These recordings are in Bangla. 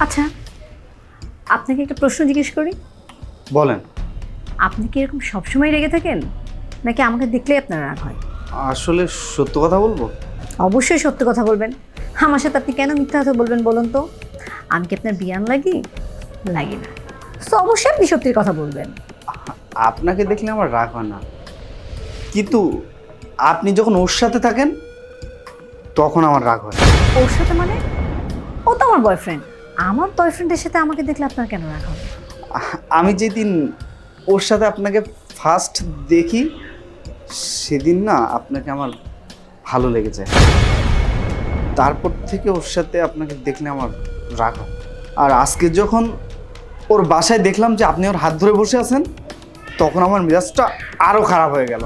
আচ্ছা, আপনাকে একটা প্রশ্ন জিজ্ঞেস করি। বলেন। আপনি কি এরকম সবসময় রেগে থাকেন, নাকি আমাকে দেখলেই আপনার রাগ হয়? আসলে সত্য কথা বলবো, অবশ্যই সত্য কথা বলবেন। আমার সাথে আপনি কেন মিথ্যা কথা বলবেন বলুন তো? আমি কি আপনার বিয়ান লাগি? লাগি না। তো অবশ্যই আপনি সত্যির কথা বলবেন। আপনাকে দেখলে আমার রাগ হয় না, কিন্তু আপনি যখন ওর সাথে থাকেন তখন আমার রাগ হয়। ওর সাথে মানে? ও তো আমার বয়ফ্রেন্ড। আমার বয়ফ্রেন্ডের সাথে আমাকে দেখলে আপনার কেন রাগ হবে? আমি যেদিন ওর সাথে আপনাকে ফার্স্ট দেখি সেদিন না আপনাকে আমার ভালো লেগেছে। তারপর থেকে ওর সাথে আপনাকে দেখলে আমার রাগ হয়। আর আজকে যখন ওর বাসায় দেখলাম যে আপনি ওর হাত ধরে বসে আছেন, তখন আমার মেজাজটা আরও খারাপ হয়ে গেল।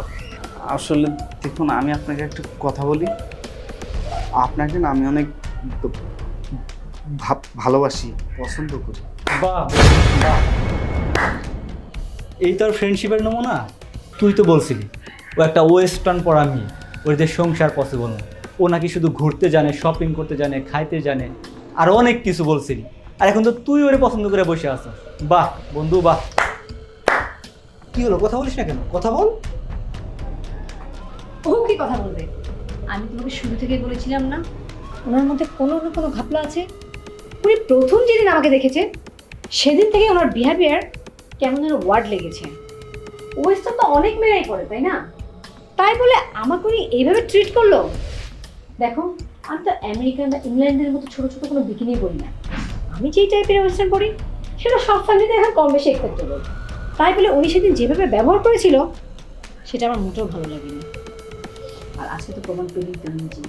আসলে দেখুন, আমি আপনাকে একটা কথা বলি, আপনাকে না আমি অনেক ভালোবাসি, পছন্দ করি। বাহ বাহ, এই তোর ফ্রেন্ডশিপের নমুনা। তুই তো বলছিলি ও একটা ওয়েস্টার্ন পড়া মেয়ে, ওর যে সংসার পসিবল না, ও নাকি শুধু ঘুরতে জানে, শপিং করতে জানে, খাইতে জানে, আর অনেক কিছু বলছিলি। আর এখন তো তুই ওরে পছন্দ করে বসে আছিস। বাহ বন্ধু বাহ। কি হলো, কথা বলিস না কেন? কথা বল। ও কি কথা বলবে? আমি তোমাকে শুরু থেকে বলেছিলাম না, ওনার মধ্যে কোনো না কোনো ঘাপলা আছে। উনি প্রথম যেদিন আমাকে দেখেছে সেদিন থেকে ওনার বিহেভিয়ার কেমন যেন ওয়ার্ড লেগেছে। ওয়েস্টার্ন তো অনেক মেয়েরাই করে, তাই না? তাই বলে আমাকে উনি এইভাবে ট্রিট করলো। দেখো, আমি তো আমেরিকান বা ইংল্যান্ডের মতো ছোট ছোট কোনো বিকিনি পরি না। আমি যেই টাইপের ওয়েস্টার্ন পরি সেটা সব ফ্যামিলিতে এখন কম বেশি একসেপ্টেবল। তাই বলে উনি সেদিন যেভাবে ব্যবহার করেছিল সেটা আমার মোটেও ভালো লাগেনি। আর আজকে তো প্রমাণ পেলেই তো নিজে।